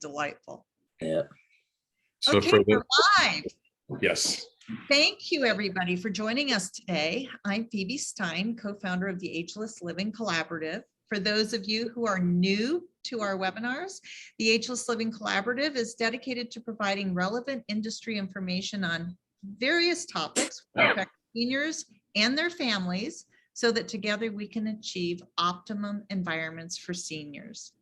delightful. Yeah. So Okay, for we're live. yes. Thank you, everybody, for joining us today. I'm Phoebe Stein, co-founder of the Ageless Living Collaborative. For those of you who are new to our webinars, the Ageless Living Collaborative is dedicated to providing relevant industry information on various topics that affect seniors and their families so that together we can achieve optimum environments for seniors.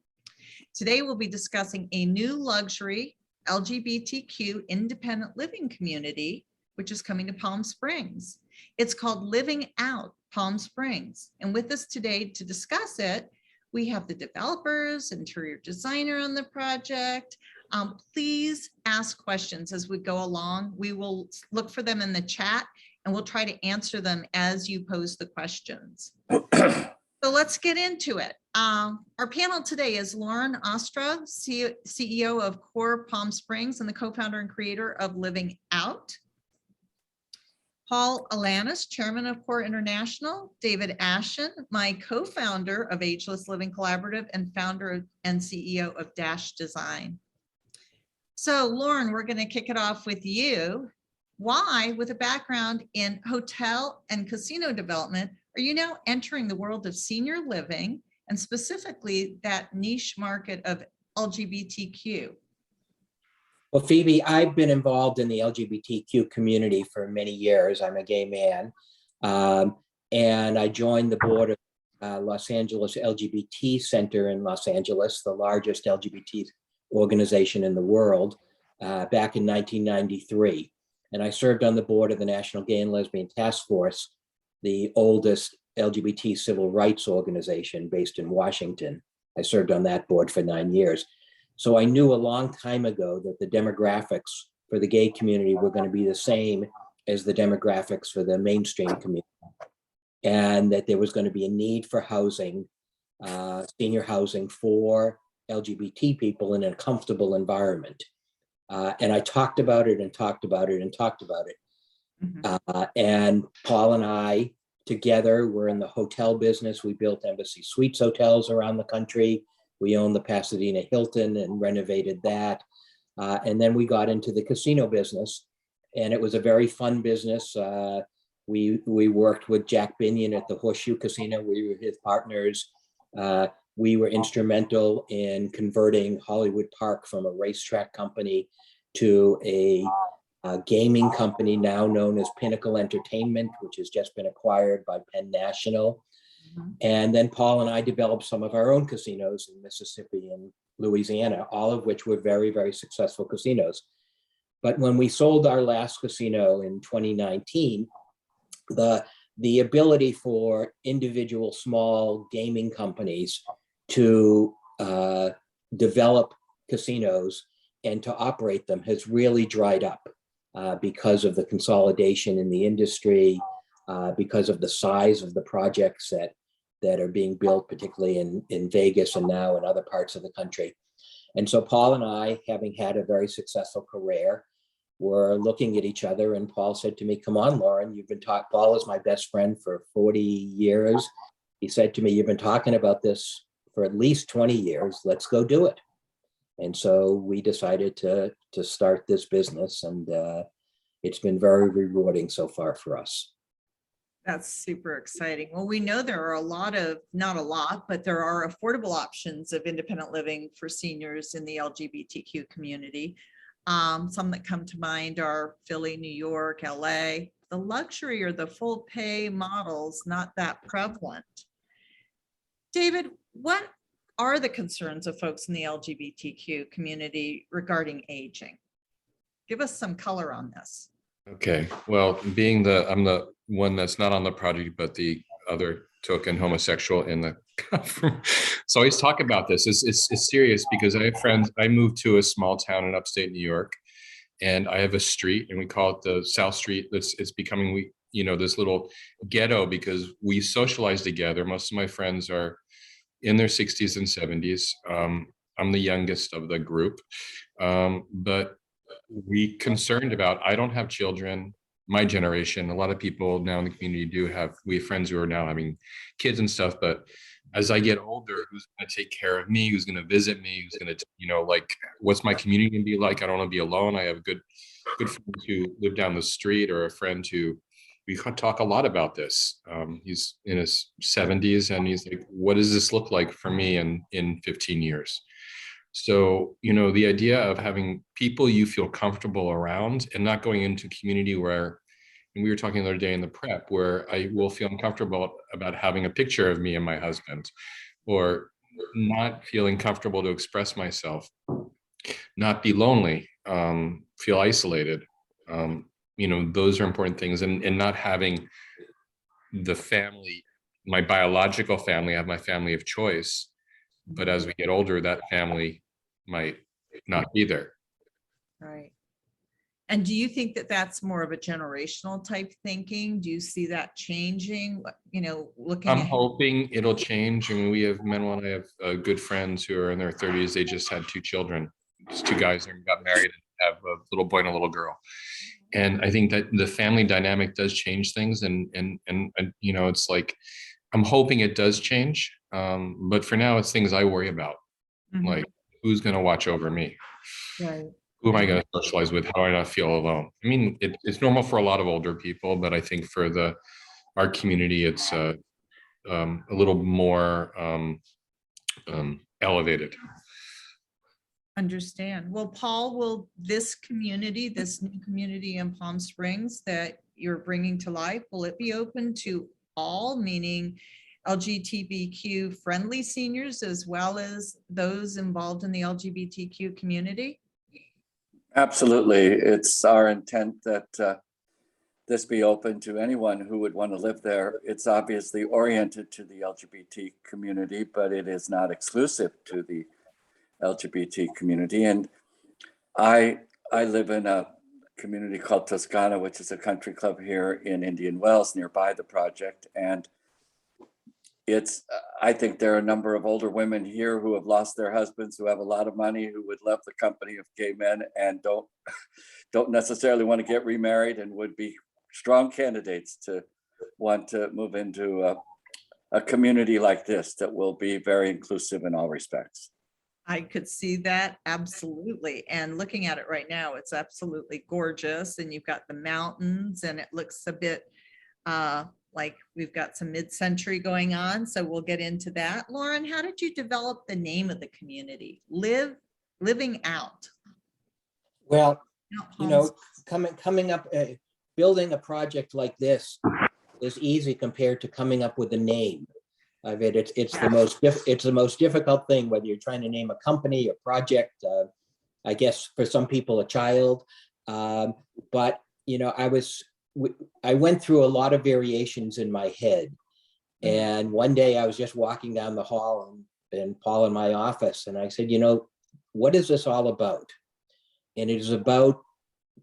Today, we'll be discussing a new luxury LGBTQ independent living community, which is coming to Palm Springs. It's called Living Out Palm Springs. And with us today to discuss it, we have the developers, interior designer on the project. Please ask questions as we go along. We will look for them in the chat and we'll try to answer them as you pose the questions. So let's get into it. Our panel today is Lauren Ostra, CEO of Core Palm Springs and the co-founder and creator of Living Out. Paul Alanis, chairman of Core International. David Ashen, my co-founder of Ageless Living Collaborative and founder and CEO of Dash Design. So Lauren, we're going to kick it off with you. Why, with a background in hotel and casino development, are you now entering the world of senior living and specifically that niche market of LGBTQ? Well, Phoebe, I've been involved in the LGBTQ community for many years. I'm a gay man. And I joined the board of Los Angeles LGBT Center in Los Angeles, the largest LGBT organization in the world, back in 1993. And I served on the board of the National Gay and Lesbian Task Force, the oldest LGBT civil rights organization based in Washington. I served on that board for 9 years. So I knew a long time ago that the demographics for the gay community were going to be the same as the demographics for the mainstream community, and that there was going to be a need for housing, senior housing for LGBT people in a comfortable environment. And I talked about it and talked about it and talked about it. Mm-hmm. And Paul and I together were in the hotel business. We built Embassy Suites hotels around the country. We owned the Pasadena Hilton and renovated that. And then we got into the casino business, and it was a very fun business. We worked with Jack Binion at the Horseshoe Casino. We were his partners. We were instrumental in converting Hollywood Park from a racetrack company to a gaming company now known as Pinnacle Entertainment, which has just been acquired by Penn National. Mm-hmm. And then Paul and I developed some of our own casinos in Mississippi and Louisiana, all of which were very, very successful casinos. But when we sold our last casino in 2019, the ability for individual small gaming companies to develop casinos and to operate them has really dried up because of the consolidation in the industry, because of the size of the projects that are being built, particularly in Vegas and now in other parts of the country. And so Paul and I, having had a very successful career, were looking at each other, and Paul said to me, "Come on, Lauren, you've been talking." Paul is my best friend for 40 years. He said to me, "You've been talking about this for at least 20 years. Let's go do it." And so we decided to start this business, and it's been very rewarding so far for us. That's super exciting. Well, we know there are a lot of, not a lot, but there are affordable options of independent living for seniors in the LGBTQ community. Some that come to mind are Philly, New York, LA. The luxury or the full pay models, not that prevalent. David, what are the concerns of folks in the LGBTQ community regarding aging? Give us some color on this. Okay, well, I'm the one that's not on the project, but the other token homosexual in the so I always talk about this. It's serious because I have friends. I moved to a small town in upstate New York, and I have a street, and we call it the South Street. It's becoming this little ghetto because we socialize together. Most of my friends are in their 60s and 70s. I'm the youngest of the group, but we concerned about, I don't have children, my generation, a lot of people now in the community we have friends who are now having kids and stuff, but as I get older, who's going to take care of me? Who's going to visit me? Who's going to, like, what's my community going to be like? I don't want to be alone. I have good friends who live down the street, or a friend who we talk a lot about this. He's in his 70s, and he's like, what does this look like for me in 15 years? So, the idea of having people you feel comfortable around, and not going into community where, and we were talking the other day in the prep, where I will feel uncomfortable about having a picture of me and my husband, or not feeling comfortable to express myself, not be lonely, feel isolated. Those are important things, and not having the family, my biological family. I have my family of choice, but as we get older, that family might not be there. Right. And do you think that that's more of a generational type thinking? Do you see that changing, looking I'm ahead? hoping it'll change. I mean, we have, Manuel and I have good friends who are in their 30s. They just had 2 children. Just 2 guys who got married and have a little boy and a little girl. And I think that the family dynamic does change things. And it's like, I'm hoping it does change. But for now, it's things I worry about. Mhm. Like, who's going to watch over me? Right. Who am I going to socialize with? How do I not feel alone? I mean, it's normal for a lot of older people, but I think for our community, it's a little more elevated. Understand. Well, Paul, will this new community in Palm Springs that you're bringing to life, will it be open to all, meaning LGBTQ friendly seniors as well as those involved in the LGBTQ community? Absolutely. It's our intent that this be open to anyone who would want to live there. It's obviously oriented to the LGBT community, but it is not exclusive to the LGBT community. And I live in a community called Toscana, which is a country club here in Indian Wells nearby the project. And I think there are a number of older women here who have lost their husbands, who have a lot of money, who would love the company of gay men and don't necessarily want to get remarried, and would be strong candidates to want to move into a community like this that will be very inclusive in all respects. I could see that, absolutely. And looking at it right now, it's absolutely gorgeous. And you've got the mountains, and it looks a bit like we've got some mid-century going on. So we'll get into that. Lauren, how did you develop the name of the community? Living Out. Well, coming up, building a project like this is easy compared to coming up with a name of it. It's the most difficult thing, whether you're trying to name a company, a project, I guess for some people, a child. But I went through a lot of variations in my head. And one day I was just walking down the hall and Paul in my office, and I said, what is this all about? And it is about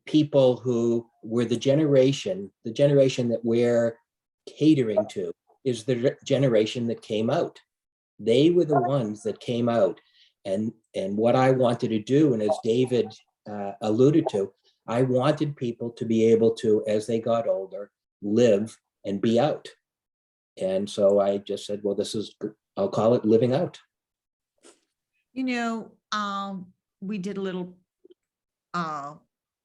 people who were the generation that we're catering to is the generation that came out. They were the ones that came out. And what I wanted to do, and as David alluded to, I wanted people to be able to, as they got older, live and be out. And so I just said, well, I'll call it Living Out. We did a little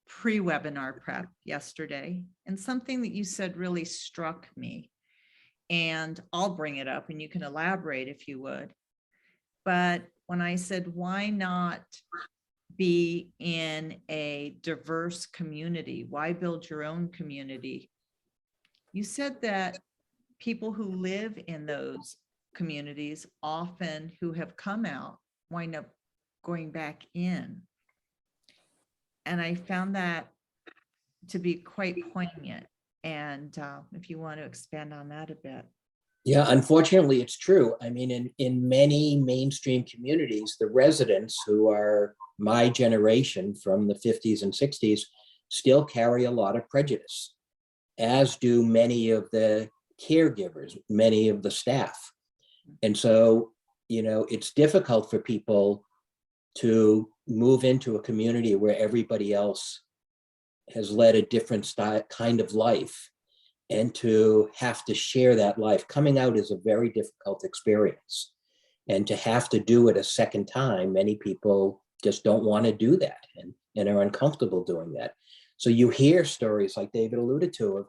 pre-webinar prep yesterday, and something that you said really struck me. And I'll bring it up and you can elaborate if you would. But when I said, why not be in a diverse community? Why build your own community? You said that people who live in those communities, often who have come out, wind up going back in. And I found that to be quite poignant. And if you want to expand on that a bit. Yeah, unfortunately, it's true. I mean, in many mainstream communities, the residents who are my generation from the 50s and 60s still carry a lot of prejudice, as do many of the caregivers, many of the staff. And so, it's difficult for people to move into a community where everybody else has led a different kind of life. and to have to share that life. Coming out is a very difficult experience. And to have to do it a second time, many people just don't want to do that and are uncomfortable doing that. So you hear stories like David alluded to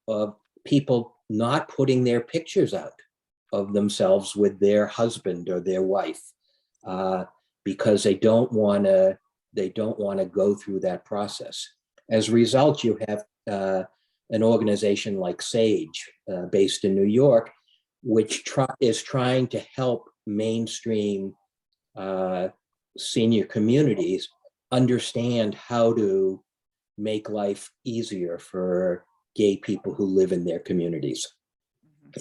of people not putting their pictures out of themselves with their husband or their wife because they don't want to go through that process. As a result, you have an organization like SAGE, based in New York, which is trying to help mainstream senior communities understand how to make life easier for gay people who live in their communities.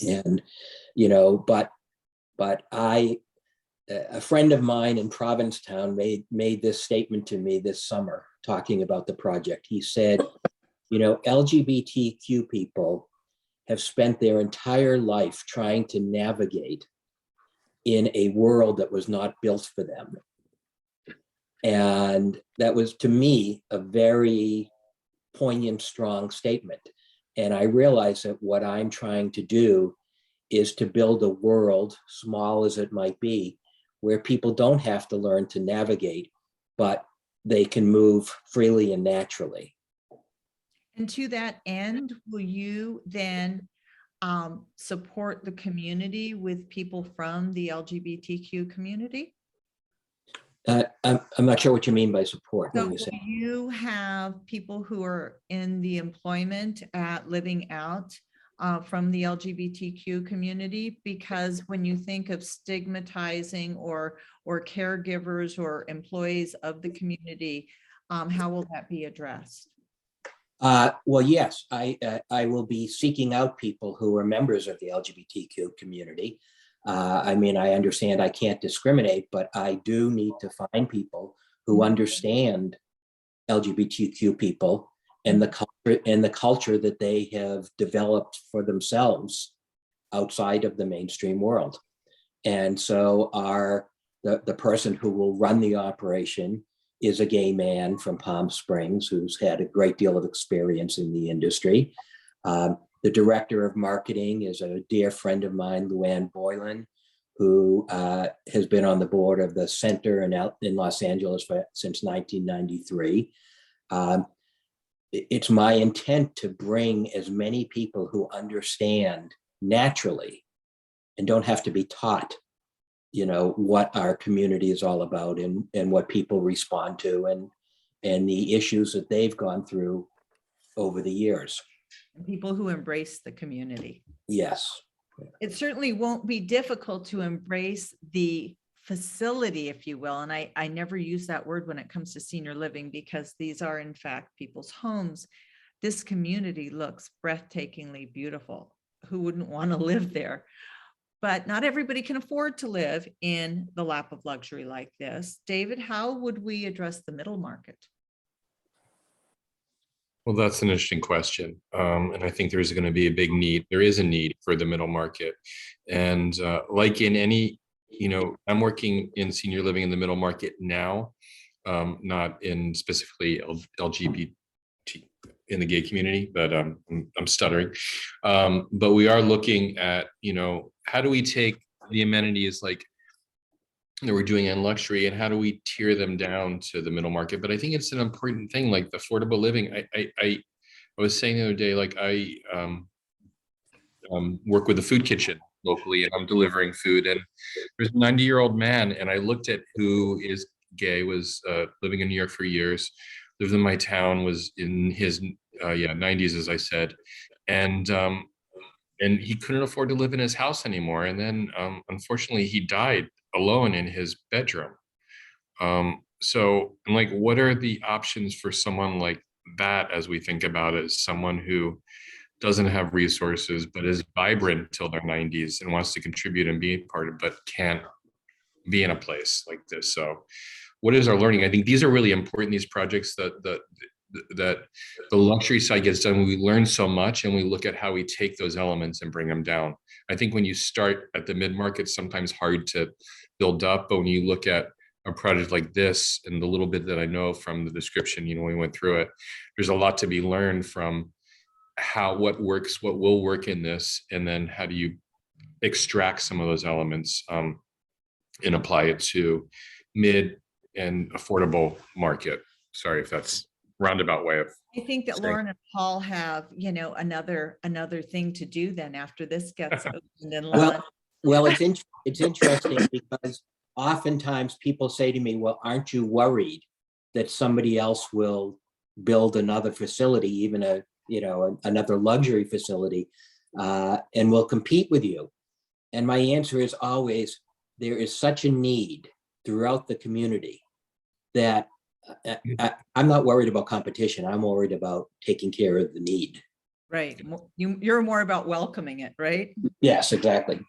And, but a friend of mine in Provincetown made this statement to me this summer talking about the project. He said, LGBTQ people have spent their entire life trying to navigate in a world that was not built for them. And that was, to me, a very poignant, strong statement. And I realized that what I'm trying to do is to build a world, small as it might be, where people don't have to learn to navigate, but they can move freely and naturally. And to that end, will you then support the community with people from the LGBTQ community? I'm not sure what you mean by support. So When you say you have people who are in the employment at Living Out from the LGBTQ community, because when you think of stigmatizing or caregivers or employees of the community, how will that be addressed? well, yes, I will be seeking out people who are members of the LGBTQ community. I mean, I understand I can't discriminate, but I do need to find people who understand LGBTQ people and the culture that they have developed for themselves outside of the mainstream world. And so the person who will run the operation is a gay man from Palm Springs who's had a great deal of experience in the industry. The director of marketing is a dear friend of mine, Luann Boylan, who has been on the board of the center in Los Angeles since 1993. It's my intent to bring as many people who understand naturally and don't have to be taught, what our community is all about and what people respond to and the issues that they've gone through over the years. People who embrace the community. Yes. It certainly won't be difficult to embrace the facility, if you will. And I never use that word when it comes to senior living, because these are in fact people's homes. This community looks breathtakingly beautiful. Who wouldn't want to live there? But not everybody can afford to live in the lap of luxury like this. David, how would we address the middle market? Well, that's an interesting question. And I think there's going to be a big need. There is a need for the middle market. And like in any, I'm working in senior living in the middle market now, not in specifically LGBT in the gay community, but I'm stuttering. But we are looking at, how do we take the amenities like that we're doing in luxury and how do we tier them down to the middle market? But I think it's an important thing, like the affordable living. I was saying the other day, like I work with a food kitchen locally and I'm delivering food, and there's a 90-year-old man, and I looked at who is gay, was living in New York for years, lived in my town, was in his 90s, as I said, and he couldn't afford to live in his house anymore. And then unfortunately he died alone in his bedroom. So I'm like, what are the options for someone like that as we think about it, as someone who doesn't have resources but is vibrant till their 90s and wants to contribute and be a part of, but can't be in a place like this? So what is our learning? I think these are really important, these projects that the luxury side gets done. We learn so much and we look at how we take those elements and bring them down. I think when you start at the mid-market, sometimes hard to build up, but when you look at a project like this and the little bit that I know from the description, we went through it, there's a lot to be learned from what works, what will work in this, and then how do you extract some of those elements and apply it to mid and affordable market. Sorry if that's roundabout way of. I think that Lauren and Paul have, another thing to do then after this gets opened and launched. Well, it's interesting because oftentimes people say to me, well, aren't you worried that somebody else will build another facility, even another luxury facility, and will compete with you? And my answer is always, there is such a need throughout the community that I'm not worried about competition. I'm worried about taking care of the need. Right. You're more about welcoming it, right? Yes, exactly.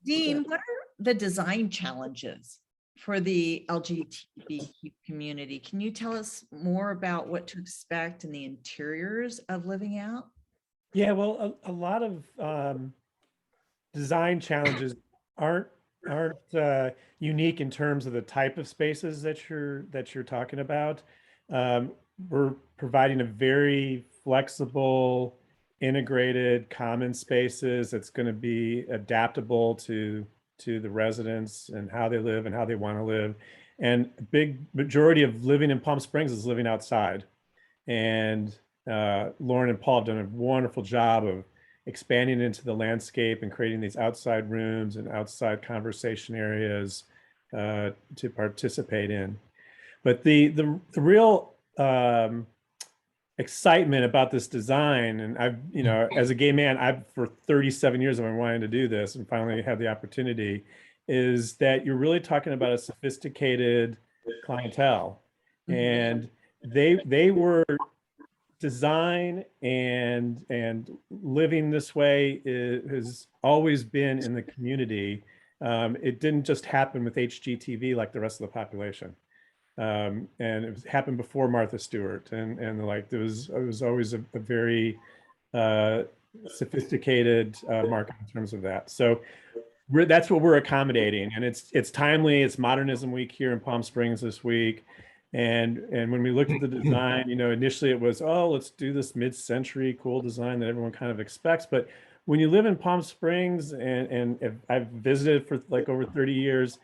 Dean, what are the design challenges for the LGBTQ community? Can you tell us more about what to expect in the interiors of Living Out? Yeah, well, a lot of design challenges aren't unique in terms of the type of spaces that you're talking about. We're providing a very flexible, integrated common spaces that's going to be adaptable to the residents and how they live and how they want to live. And a big majority of living in Palm Springs is living outside. And Lauren and Paul have done a wonderful job of expanding into the landscape and creating these outside rooms and outside conversation areas to participate in. But the real excitement about this design, and I've, as a gay man, I've for 37 years I've been wanting to do this and finally had the opportunity, is that you're really talking about a sophisticated clientele. And they were design and living this way has always been in the community. It didn't just happen with HGTV like the rest of the population. And it happened before Martha Stewart, and like it was always a very sophisticated market in terms of that. So that's what we're accommodating, and it's timely. It's Modernism Week here in Palm Springs this week. And when we looked at the design, initially it was, oh, let's do this mid-century cool design that everyone kind of expects. But when you live in Palm Springs, and I've visited for like over 30 years,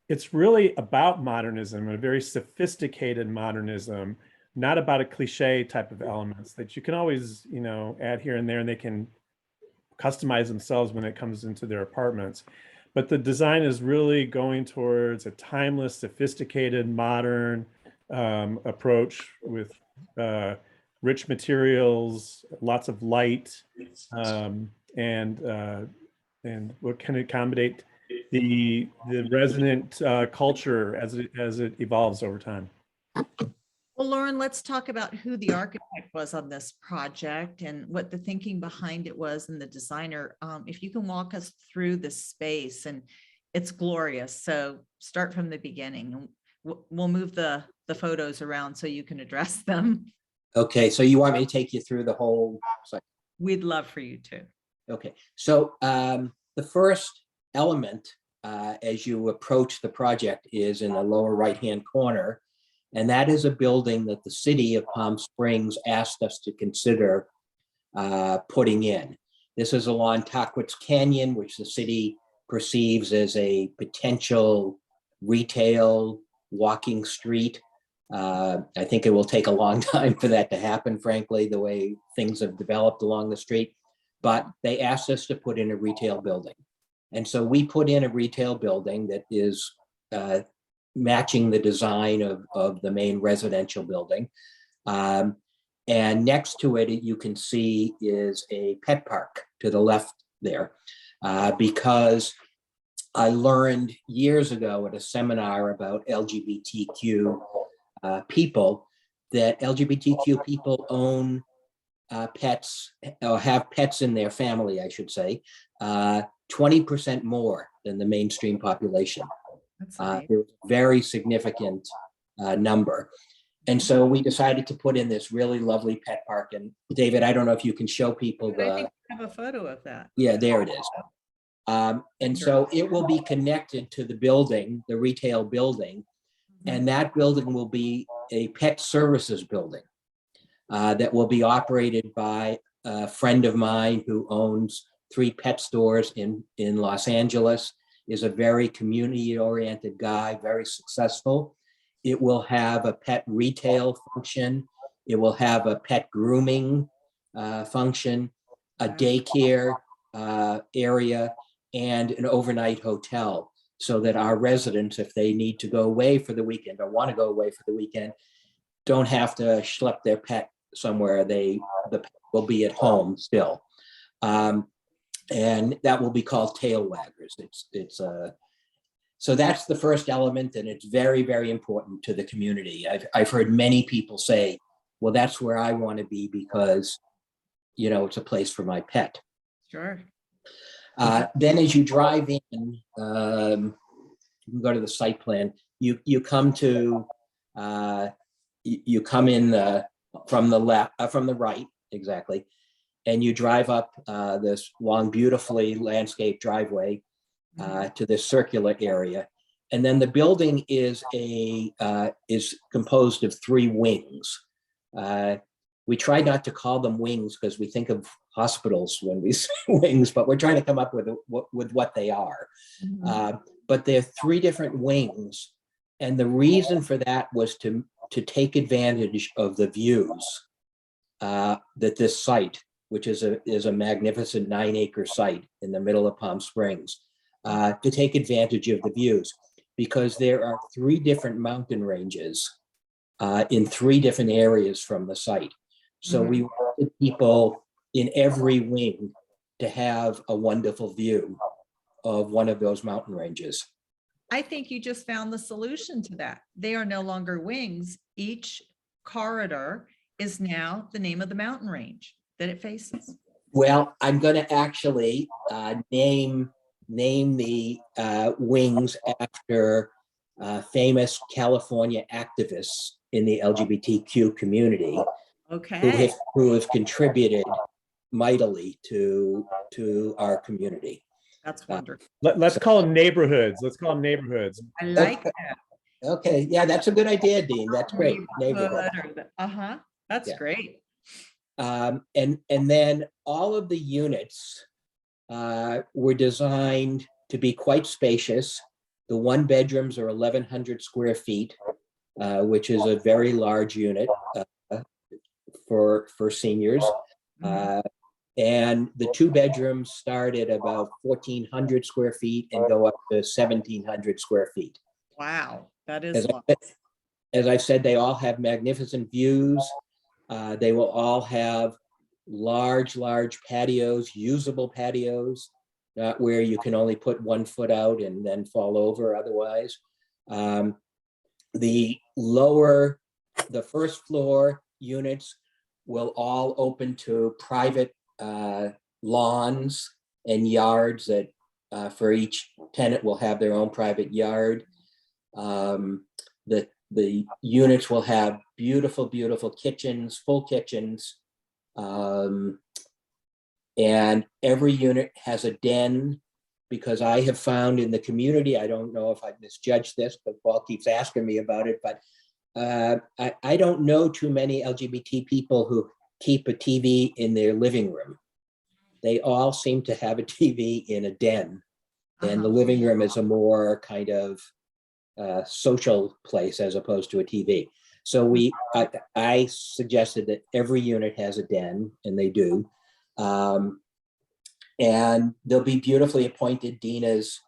it's really about modernism, a very sophisticated modernism, not about a cliche type of elements that you can always, add here and there, and they can customize themselves when it comes into their apartments. But the design is really going towards a timeless, sophisticated, modern approach with rich materials, lots of light, and what can accommodate the resident culture as it evolves over time. Well, Lauren, let's talk about who the architect was on this project and what the thinking behind it was, and the designer. If you can walk us through the space, and it's glorious. So start from the beginning. We'll move the photos around so you can address them. Okay, so you want me to take you through the whole site? We'd love for you to. Okay, so the first element as you approach the project is in the lower right-hand corner, and that is a building that the city of Palm Springs asked us to consider putting in. This is along Tahquitz Canyon, which the city perceives as a potential retail walking street. I think it will take a long time for that to happen, frankly, the way things have developed along the street. But they asked us to put in a retail building. And so we put in a retail building that is matching the design of the main residential building. And next to it, you can see is a pet park to the left there, because I learned years ago at a seminar about LGBTQ people that LGBTQ people own pets, or have pets in their family, I should say, 20% more than the mainstream population. That's nice. It was a very significant number. And so we decided to put in this really lovely pet park. And David, I don't know if you can show people I think we have a photo of that. Yeah, there it is. And so it will be connected to the building, the retail building, and that building will be a pet services building that will be operated by a friend of mine who owns 3 pet stores in Los Angeles, is a very community-oriented guy, very successful. It will have a pet retail function. It will have a pet grooming function, a daycare area, and an overnight hotel, so that our residents, if they need to go away for the weekend or want to go away for the weekend, don't have to schlep their pet somewhere. The pet will be at home still. And that will be called tail waggers. So that's the first element, and it's very, very important to the community. I've heard many people say, well, that's where I want to be because, you know, it's a place for my pet. Sure. Then as you drive in, you can go to the site plan, you come to, you come in from the left, from the right, exactly. And you drive up this long, beautifully landscaped driveway to this circular area. And then the building is composed of 3 wings. We try not to call them wings because we think of hospitals when we say wings, but we're trying to come up with what they are. But there are 3 different wings. And the reason for that was to take advantage of the views that this site, which is a magnificent 9-acre site in the middle of Palm Springs, to take advantage of the views, because there are 3 different mountain ranges in 3 different areas from the site. So we wanted people in every wing to have a wonderful view of one of those mountain ranges. I think you just found the solution to that. They are no longer wings. Each corridor is now the name of the mountain range that it faces. Well, I'm going to actually name the wings after famous California activists in the LGBTQ community, Okay. who have contributed mightily to our community. That's wonderful. Let's call them neighborhoods. Let's call them neighborhoods. I like that. Okay, yeah, that's a good idea, Dean. That's great. Neighborhood. That's Yeah. great. And then all of the units were designed to be quite spacious. The 1-bedrooms are 1,100 square feet, which is a very large unit for seniors. And the 2-bedrooms start at about 1,400 square feet and go up to 1,700 square feet. Wow, that is As I said, they all have magnificent views. They will all have large patios, usable patios, not where you can only put 1 foot out and then fall over otherwise. The first floor units will all open to private lawns and yards that for each tenant will have their own private yard. The units will have beautiful, beautiful kitchens, full kitchens. And every unit has a den, because I have found in the community, I don't know if I misjudged this, but Paul keeps asking me about it, but I don't know too many LGBT people who keep a TV in their living room. They all seem to have a TV in a den, and the living room is a more kind of social place as opposed to a TV. So I suggested that every unit has a den, and they do. And they'll be beautifully appointed. Dean is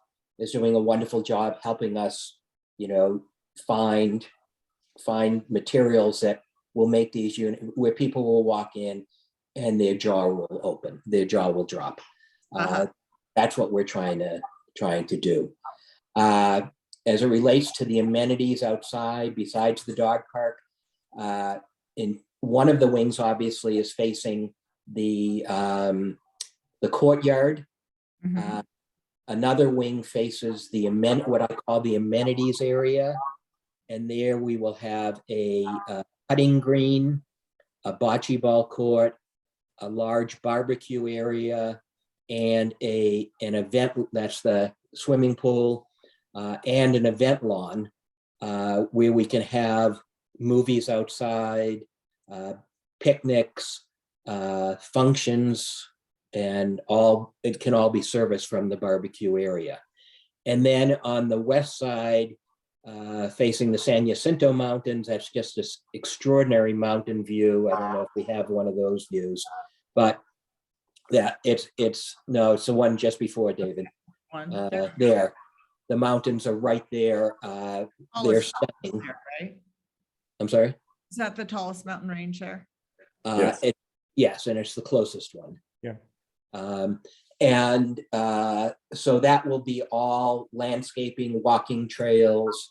doing a wonderful job helping us, find materials that will make these units where people will walk in and their jaw will open, their jaw will drop. That's what we're trying to do. As it relates to the amenities outside, besides the dog park, in one of the wings obviously is facing the courtyard. Another wing faces what I call the amenities area. And there we will have a putting green, a bocce ball court, a large barbecue area, and an event, that's the swimming pool, and an event lawn where we can have movies outside, picnics, functions, and it can all be serviced from the barbecue area. And then on the west side, facing the San Jacinto Mountains, that's just this extraordinary mountain view. I don't know if we have one of those views, but it's the one just before, David. There, the mountains are right there. They're stunning. Right? I'm sorry? Is that the tallest mountain range there? Yes. Yes, and it's the closest one. Yeah. So that will be all landscaping, walking trails,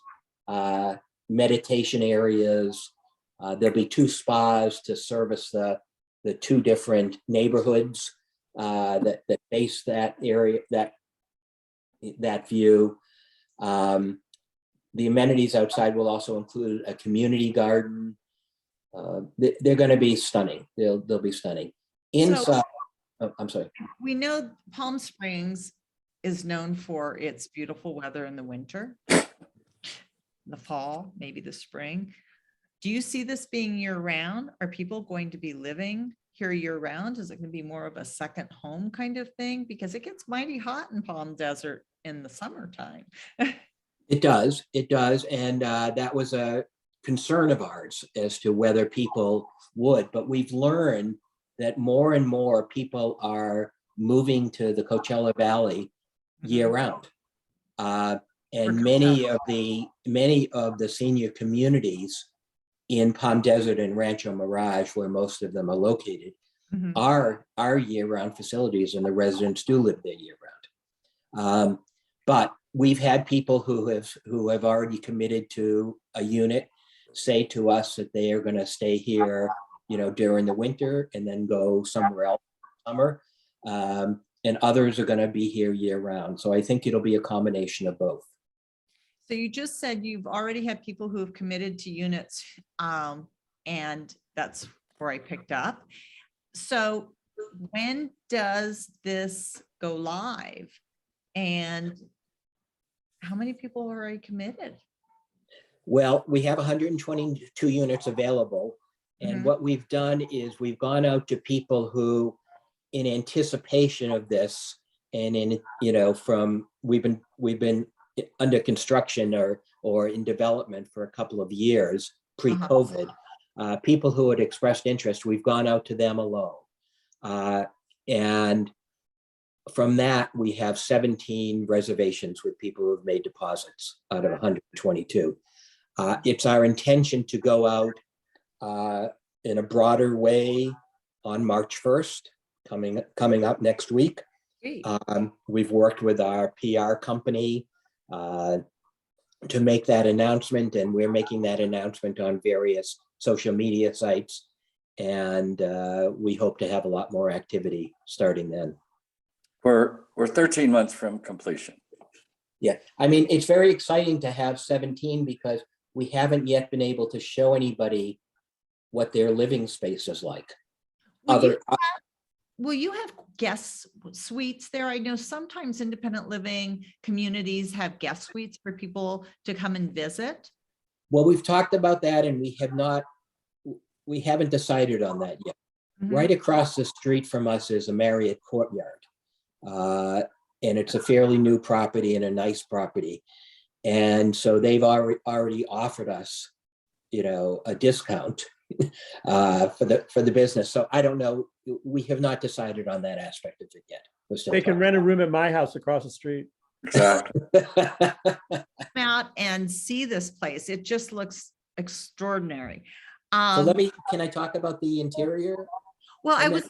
meditation areas. There'll be 2 spas to service the 2 different neighborhoods that face that area, that view. The amenities outside will also include a community garden. They're going to be stunning. They'll be stunning. Inside, I'm sorry. We know Palm Springs is known for its beautiful weather in the winter, the fall, maybe the spring. Do you see this being year round? Are people going to be living here year round? Is it going to be more of a second home kind of thing? Because it gets mighty hot in Palm Desert in the summertime. It does. And that was a concern of ours as to whether people would, but we've learned that more and more people are moving to the Coachella Valley year round. And many of the senior communities in Palm Desert and Rancho Mirage, where most of them are located, are year-round facilities, and the residents do live there year-round. But we've had people who have already committed to a unit say to us that they are going to stay here, during the winter and then go somewhere else in the summer. And others are going to be here year-round. So I think it'll be a combination of both. So you just said you've already had people who have committed to units, and that's where I picked up. So when does this go live? And how many people are already committed? Well, we have 122 units available. And what we've done is we've gone out to people who, in anticipation of this, and we've been under construction or in development for a couple of years pre-COVID, people who had expressed interest, we've gone out to them alone. And from that, we have 17 reservations with people who have made deposits out of 122. It's our intention to go out in a broader way on March 1st, coming up next week. We've worked with our PR company to make that announcement, and we're making that announcement on various social media sites. And we hope to have a lot more activity starting then. We're 13 months from completion. Yeah, I mean, it's very exciting to have 17 because we haven't yet been able to show anybody what their living space is like. Will you have guest suites there? I know sometimes independent living communities have guest suites for people to come and visit. Well, we've talked about that, and we haven't decided on that yet. Right across the street from us is a Marriott Courtyard. And it's a fairly new property and a nice property. And so they've already offered us, a discount for the business. So I don't know. We have not decided on that aspect of it yet. They can rent a room at my house across the street. Exactly. Come out and see this place. It just looks extraordinary. So can I talk about the interior? Well, I was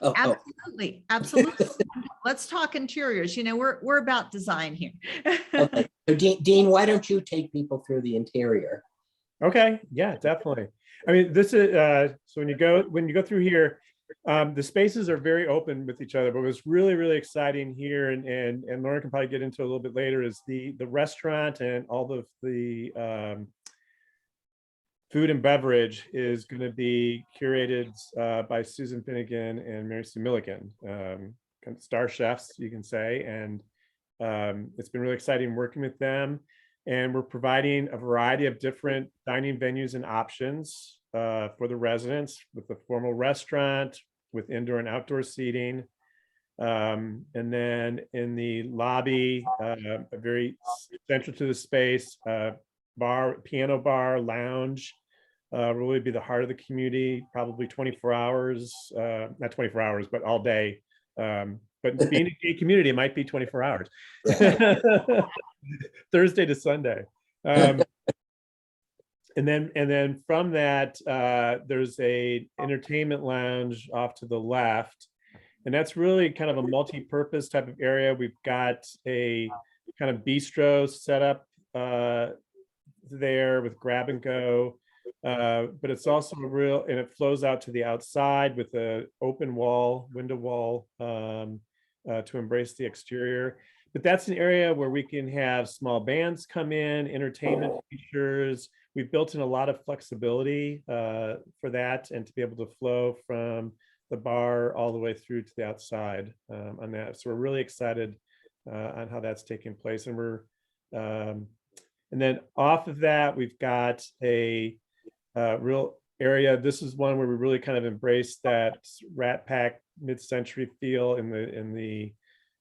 Oh. absolutely. Let's talk interiors. We're about design here. Okay. So Dean, why don't you take people through the interior? Okay. Yeah, definitely. I mean, this is so when you go through here, the spaces are very open with each other. But what's really, really exciting here, and Lauren can probably get into a little bit later, is the restaurant and all of the food and beverage is going to be curated by Susan Finnegan and Mary Sue Milligan, kind of star chefs, you can say. And it's been really exciting working with them. And we're providing a variety of different dining venues and options for the residents, with a formal restaurant, with indoor and outdoor seating. And then in the lobby, a very central to the space, bar, piano bar, lounge, really be the heart of the community, probably 24 hours, not 24 hours, but all day. But being a gay community, it might be 24 hours. Thursday to Sunday. And then from that, there's a entertainment lounge off to the left. And that's really kind of a multi-purpose type of area. We've got a kind of bistro set up there with grab and go. But it's also real, and it flows out to the outside with an open wall, window wall to embrace the exterior. But that's an area where we can have small bands come in, entertainment features. We've built in a lot of flexibility for that, and to be able to flow from the bar all the way through to the outside on that. So we're really excited on how that's taking place. And and then off of that, we've got a real area. This is one where we really kind of embrace that Rat Pack mid-century feel in the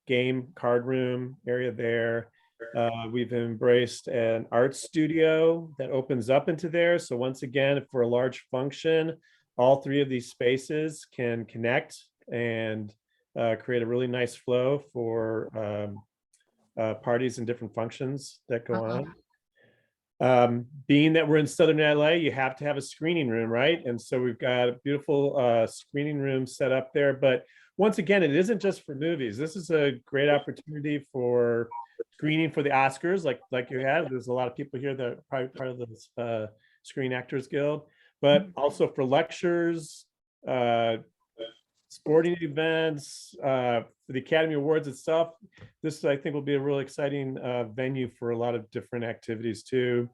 game card room area there. We've embraced an art studio that opens up into there. So once again, for a large function, all three of these spaces can connect and create a really nice flow for parties and different functions that go on. Being that we're in Southern LA, you have to have a screening room, right? And so we've got a beautiful screening room set up there. But once again, it isn't just for movies. This is a great opportunity for screening for the Oscars, like you have. There's a lot of people here that are probably part of the Screen Actors Guild, but also for lectures, sporting events, for the Academy Awards itself. This, I think, will be a really exciting venue for a lot of different activities too.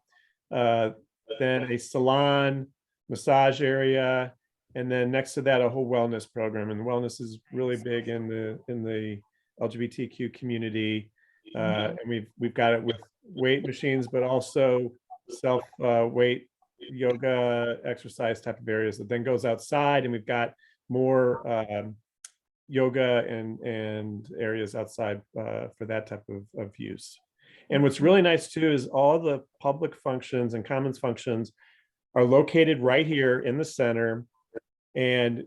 Then a salon, massage area, and then next to that, a whole wellness program. And wellness is really big in the LGBTQ community. And we've got it with weight machines, but also self weight yoga exercise type of areas that then goes outside, and we've got more yoga and areas outside for that type of use. And what's really nice too is all the public functions and commons functions are located right here in the center. And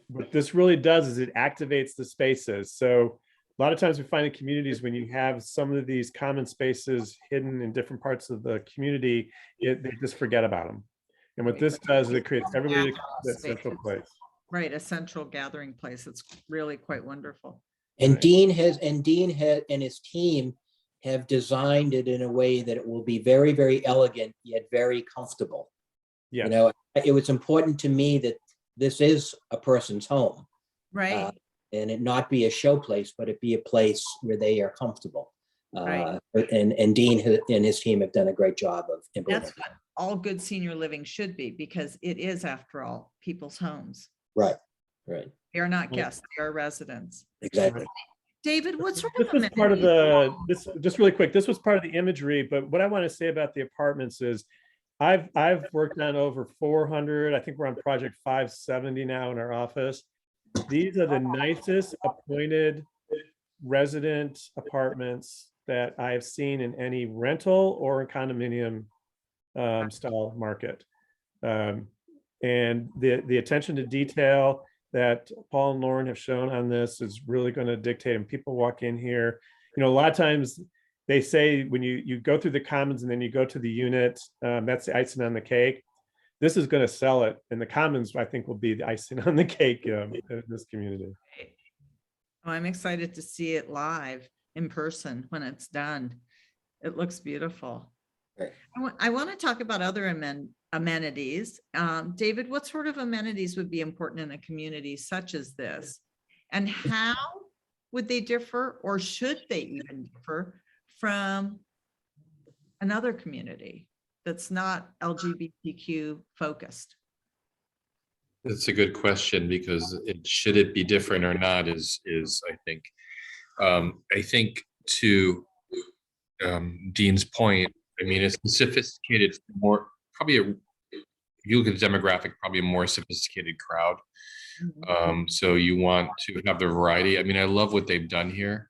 what this really does is it activates the spaces. So a lot of times we find in communities, when you have some of these common spaces hidden in different parts of the community, they just forget about them. And what this does is it creates everybody to that central place. Right, a central gathering place. It's really quite wonderful. And Right. Dean and his team have designed it in a way that it will be very, very elegant, yet very comfortable. Yeah. You know, it was important to me that this is a person's home. Right, And it not be a show place, but it be a place where they are comfortable. Right. And Dean and his team have done a great job of implementing. that's what all good senior living should be, because it is, after all, people's homes. Right. They are not guests, they are residents. Exactly. David, what sort This of was part of amenities? this just really quick. This was part of the imagery, but what I want to say about the apartments is I've worked on over 400. I think we're on project 570 now in our office. These are the nicest appointed resident apartments that I have seen in any rental or condominium style market. And the attention to detail that Paul and Lauren have shown on this is really going to dictate. And people walk in here, you know, a lot of times they say when you go through the commons and then you go to the unit, that's the icing on the cake. This is going to sell it, and the commons, I think, will be the icing on the cake in this community. Oh, I'm excited to see it live in person when it's done. It looks beautiful. Right. I want to talk about other amenities. David, what sort of amenities would be important in a community such as this? And how would they differ, or should they even differ from another community that's not LGBTQ focused? That's a good question, because should it be different or not is I think to Dean's point, I mean, it's sophisticated, more probably if you look at the demographic, probably a more sophisticated crowd. Mhm. So you want to have the variety. I mean, I love what they've done here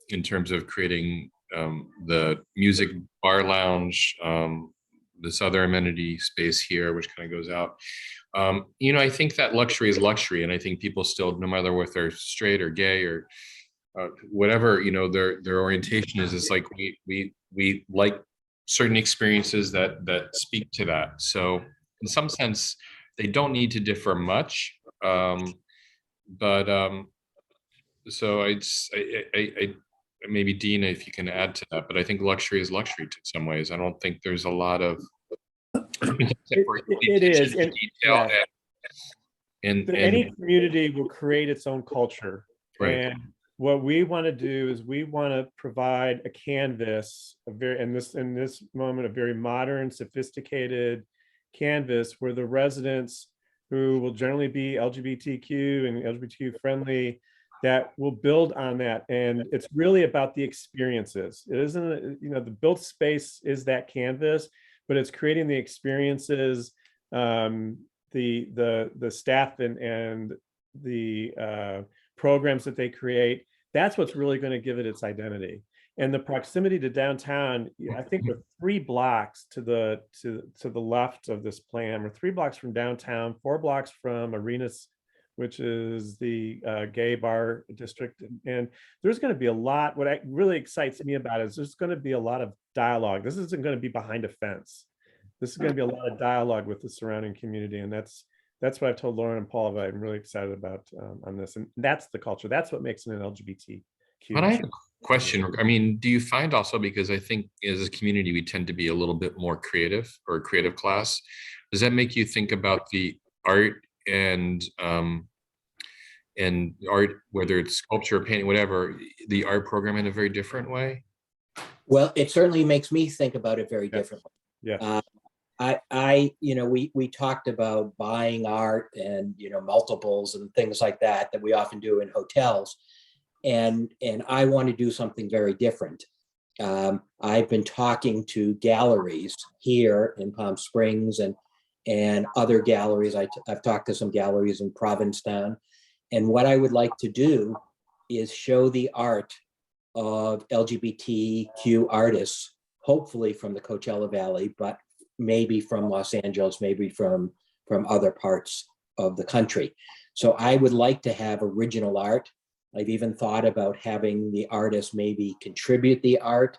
in terms of creating the music bar lounge, this other amenity space here, which kind of goes out. You know, I think that luxury is luxury, and I think people still, no matter whether they're straight or gay or whatever, you know, their orientation is, it's like we like certain experiences that speak to that. So in some sense, they don't need to differ much. But so maybe Dina, if you can add to that, but I think luxury is luxury to some ways. I don't think there's a lot of It is, and detail yeah, and any community will create its own culture. right. And what we want to do is we want to provide a canvas, in this moment, a very modern, sophisticated canvas where the residents, who will generally be LGBTQ and LGBTQ friendly, that will build on that. And it's really about the experiences. It isn't, you know, the built space is that canvas, but it's creating the experiences, the staff and the programs that they create. That's what's really going to give it its identity. And the proximity to downtown, I think we're 3 blocks to the left of this plan. We're 3 blocks from downtown, 4 blocks from Arenas, which is the gay bar district. And there's going to be a lot. What really excites me about it is there's going to be a lot of dialogue. This isn't going to be behind a fence. This is going to be a lot of dialogue with the surrounding community. And that's what I've told Lauren and Paul that I'm really excited about on this. And that's the culture. That's what makes it an LGBTQ. But I have a question. I mean, do you find also, because I think as a community, we tend to be a little bit more creative, or creative class. Does that make you think about the art and art, whether it's sculpture, painting, whatever, the art program in a very different way? Well, it certainly makes me think about it very differently. Yeah. You know, we talked about buying art and, you know, multiples and things like that we often do in hotels. And I want to do something very different. I've been talking to galleries here in Palm Springs and other galleries. I've talked to some galleries in Provincetown. And what I would like to do is show the art of LGBTQ artists, hopefully from the Coachella Valley, but maybe from Los Angeles, maybe from other parts of the country. So I would like to have original art. I've even thought about having the artist maybe contribute the art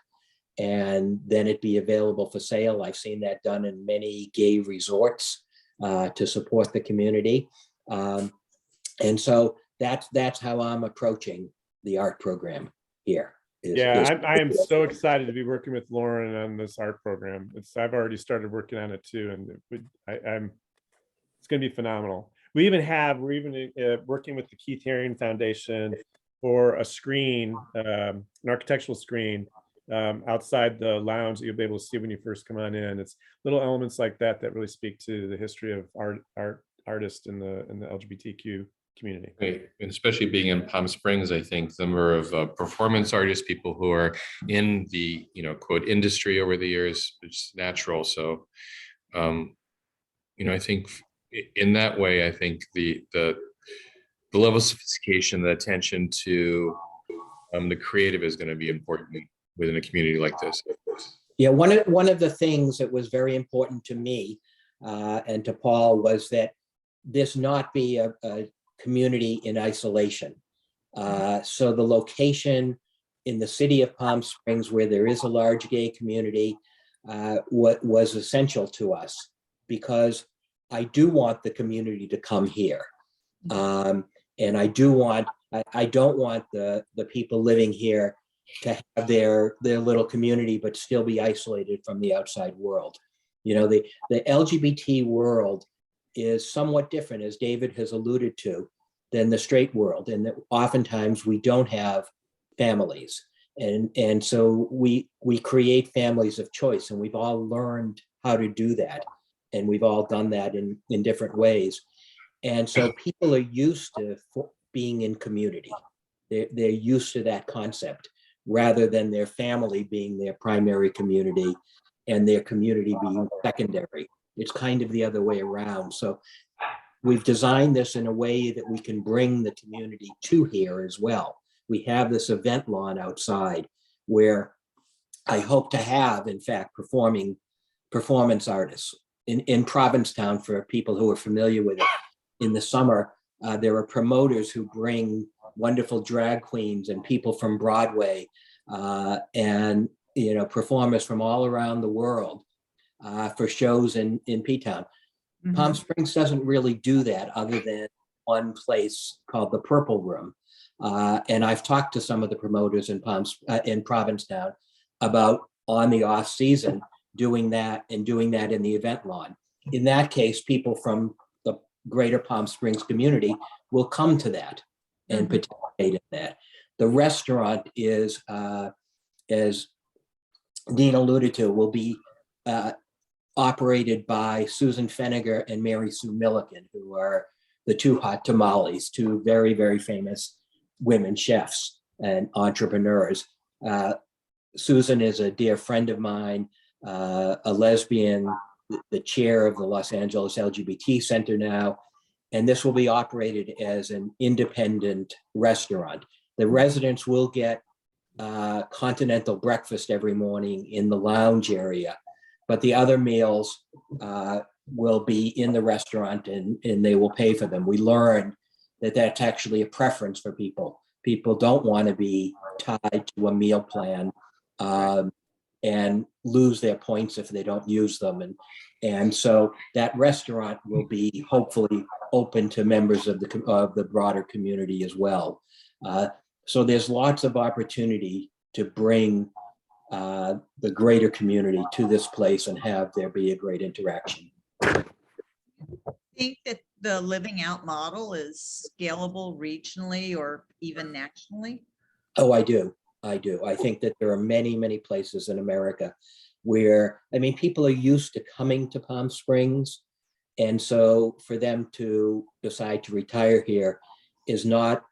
and then it be available for sale. I've seen that done in many gay resorts to support the community. And so that's how I'm approaching the art program here. I am so excited to be working with Lauren on this art program. I've already started working on it too, and it's going to be phenomenal. We're even working with the Keith Haring Foundation for a screen, an architectural screen outside the lounge that you'll be able to see when you first come on in. It's little elements like that that really speak to the history of artists in the LGBTQ community. Right. And especially being in Palm Springs, I think the number of performance artists, people who are in the, you know, quote, industry over the years, it's natural. So, you know, I think in that way, I think the level of sophistication, the attention to the creative is going to be important within a community like this. Yeah, one of the things that was very important to me and to Paul was that this not be a community in isolation. So the location in the city of Palm Springs, where there is a large gay community, was essential to us, because I do want the community to come here. And I don't want the people living here to have their little community, but still be isolated from the outside world. You know, the LGBT world is somewhat different, as David has alluded to, than the straight world. And that oftentimes we don't have families. And so we create families of choice, and we've all learned how to do that. And we've all done that in different ways. And so people are used to being in community. They're used to that concept, rather than their family being their primary community and their community being secondary. It's kind of the other way around. So we've designed this in a way that we can bring the community to here as well. We have this event lawn outside where I hope to have, in fact, performance artists in Provincetown. For people who are familiar with it, in the summer, there are promoters who bring wonderful drag queens and people from Broadway and performers from all around the world for shows in P-Town. Palm Springs doesn't really do that other than one place called the Purple Room. And I've talked to some of the promoters in Provincetown about on the off season doing that in the event lawn. In that case, people from the greater Palm Springs community will come to that and participate in that. The restaurant is, as Dean alluded to, will be operated by Susan Feniger and Mary Sue Milliken, who are the two hot tamales, two very, very famous women chefs and entrepreneurs. Susan is a dear friend of mine, a lesbian, the chair of the Los Angeles LGBT Center now, and this will be operated as an independent restaurant. The residents will get continental breakfast every morning in the lounge area, but the other meals will be in the restaurant and they will pay for them. We learned that that's actually a preference for people. People don't want to be tied to a meal plan and lose their points if they don't use them. And so that restaurant will be hopefully open to members of the broader community as well. So there's lots of opportunity to bring the greater community to this place and have there be a great interaction. I think that the living out model is scalable regionally or even nationally. Oh, I do. I think that there are many, many places in America where, people are used to coming to Palm Springs. And so for them to decide to retire here is not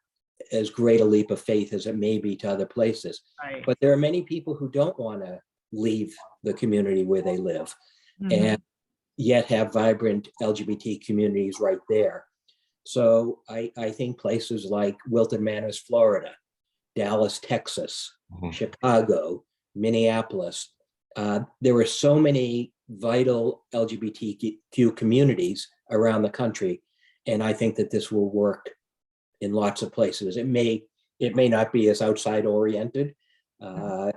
as great a leap of faith as it may be to other places. Right. But there are many people who don't want to leave the community where they live and yet have vibrant LGBT communities right there. So I think places like Wilton Manors, Florida, Dallas, Texas, Chicago, Minneapolis, there are so many vital LGBTQ communities around the country. And I think that this will work in lots of places. It may not be as outside oriented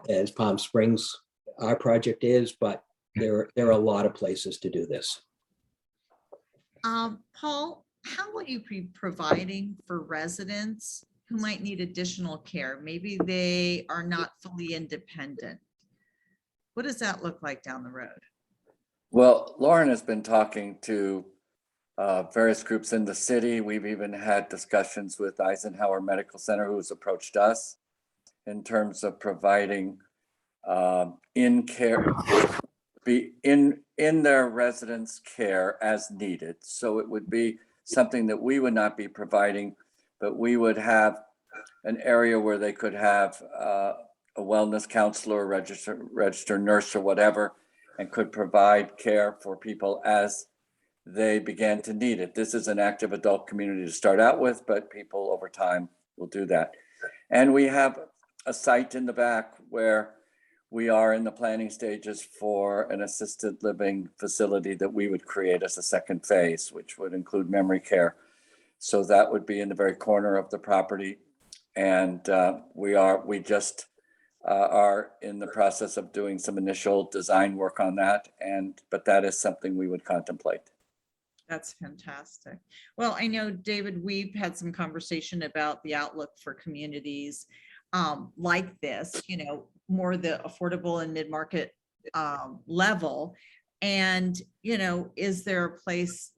as Palm Springs, our project is, but there are a lot of places to do this. Paul, how will you be providing for residents who might need additional care? Maybe they are not fully independent. What does that look like down the road? Well, Lauren has been talking to various groups in the city. We've even had discussions with Eisenhower Medical Center, who's approached us in terms of providing in their residents' care as needed. So it would be something that we would not be providing, but we would have an area where they could have a wellness counselor, registered nurse or whatever, and could provide care for people as they began to need it. This is an active adult community to start out with, but people over time will do that. And we have a site in the back where we are in the planning stages for an assisted living facility that we would create as a second phase, which would include memory care. So that would be in the very corner of the property. And we just are in the process of doing some initial design work on that. But that is something we would contemplate. That's fantastic. Well, I know, David, we've had some conversation about the outlook for communities like this, more the affordable and mid-market level. And, is there a place,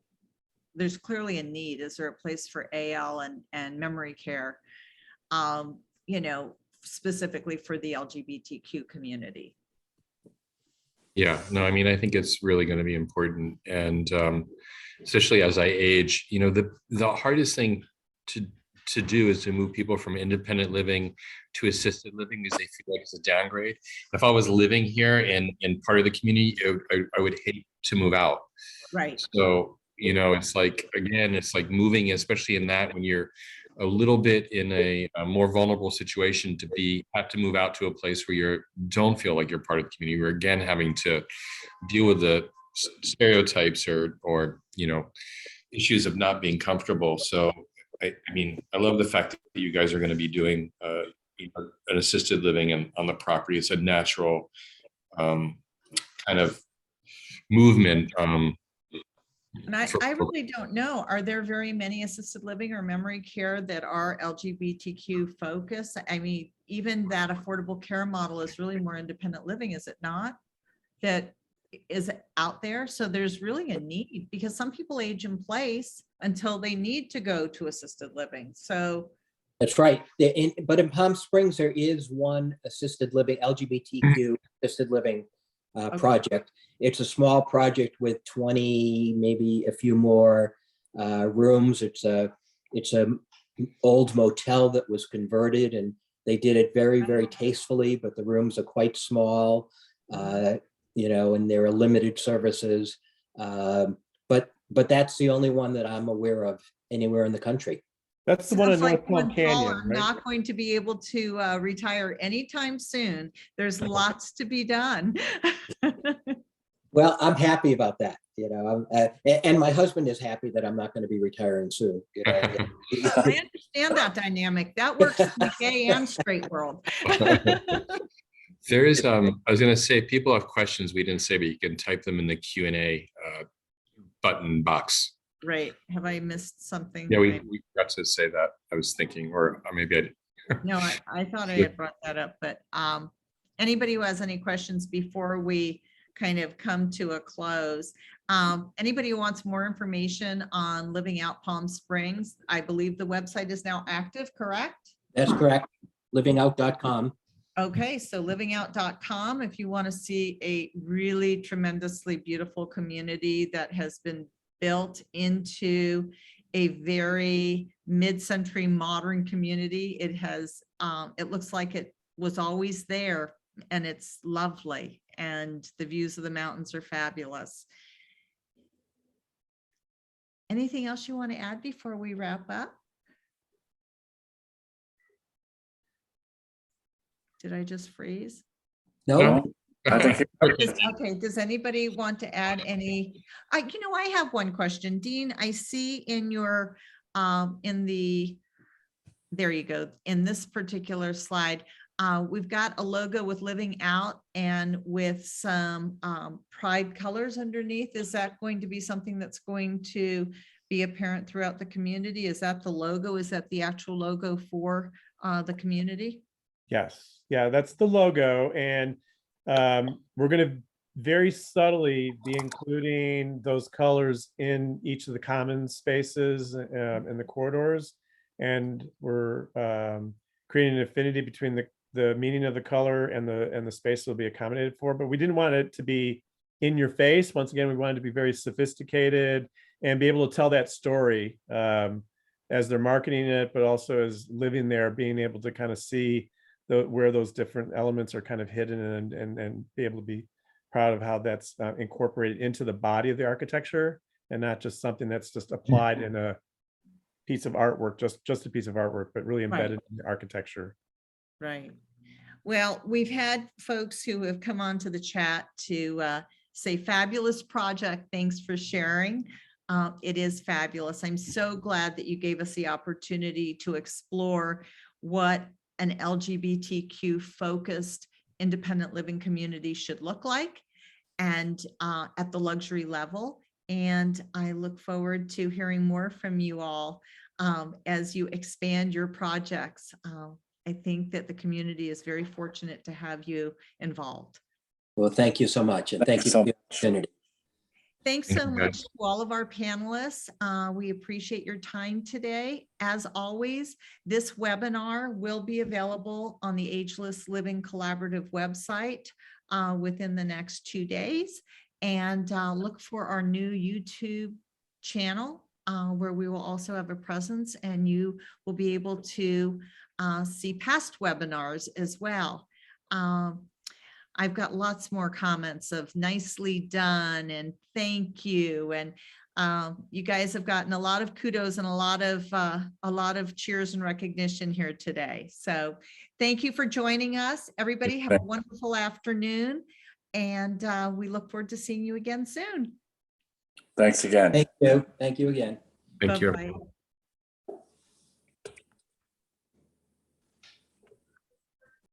there's clearly a need, is there a place for AL and memory care, specifically for the LGBTQ community? Yeah, no, I think it's really going to be important. And especially as I age, the hardest thing to to do is to move people from independent living to assisted living because they feel like it's a downgrade. If I was living here in part of the community, I would hate to move out. Right. So, you know, it's like, again, it's like moving, especially in that when you're a little bit in a more vulnerable situation to have to move out to a place where you don't feel like you're part of the community. We're again having to deal with the stereotypes or, you know, issues of not being comfortable. So, I mean, I love the fact that you guys are going to be doing you know, an assisted living and on the property. It's a natural kind of movement. And I really don't know, are there very many assisted living or memory care that are LGBTQ focused? I mean, even that affordable care model is really more independent living, is it not? That is out there. So there's really a need because some people age in place until they need to go to assisted living. So That's right. But in Palm Springs, there is one assisted living, LGBTQ assisted living project. It's a small project with 20, maybe a few more rooms. It's a old motel that was converted, and they did it very, very tastefully, but the rooms are quite small, you know, and there are limited services. But that's the only one that I'm aware of anywhere in the country. That's the one in sounds like North Palm you and Paul Canyon, are right? not going to be able to retire anytime soon. There's lots to be done. Well, I'm happy about that, you know, and my husband is happy that I'm not going to be retiring soon. You know? I understand that dynamic. That works in the gay and straight world. There is, I was going to say, people have questions we didn't say, but you can type them in the Q&A button box. Right. Have I missed something? Yeah, we got to say that. I was thinking, or maybe I did. No, I thought I had brought that up, but anybody who has any questions before we kind of come to a close, anybody who wants more information on Living Out Palm Springs, I believe the website is now active, correct? That's correct. Livingout.com. Okay, so livingout.com, if you want to see a really tremendously beautiful community that has been built into a very mid-century modern community. It has, it looks like it was always there, and it's lovely, and the views of the mountains are fabulous. Anything else you want to add before we wrap up? Did I just freeze? No, I think Okay, does anybody want to add any? I have one question. Dean, I see in your, there you go, in this particular slide, we've got a logo with Living Out and with some pride colors underneath. Is that going to be something that's going to be apparent throughout the community? Is that the logo? Is that the actual logo for the community? Yes. Yeah, that's the logo. And we're going to very subtly be including those colors in each of the common spaces in the corridors. And we're creating an affinity between the meaning of the color and the space will be accommodated for. But we didn't want it to be in your face. Once again, we wanted to be very sophisticated and be able to tell that story as they're marketing it, but also as living there, being able to kind of see where those different elements are kind of hidden and be able to be proud of how that's incorporated into the body of the architecture and not just something that's just applied in a piece of artwork, just a piece of artwork, but really embedded in the architecture. Right. Well, we've had folks who have come onto the chat to say fabulous project. Thanks for sharing. It is fabulous. I'm so glad that you gave us the opportunity to explore what an LGBTQ focused independent living community should look like and at the luxury level. And I look forward to hearing more from you all as you expand your projects. I think that the community is very fortunate to have you involved. well, thank you so much. And thank you for the opportunity. Thanks so much to all of our panelists. We appreciate your time today. As always, this webinar will be available on the Ageless Living Collaborative website within the next 2 days. And look for our new YouTube channel where we will also have a presence, and you will be able to see past webinars as well. I've got lots more comments of nicely done and thank you. And you guys have gotten a lot of kudos and a lot of cheers and recognition here today. So thank you for joining us. Everybody have a wonderful afternoon, and we look forward to seeing you again soon. Thanks again. Thank you. Thank you again. Thank you. Bye-bye.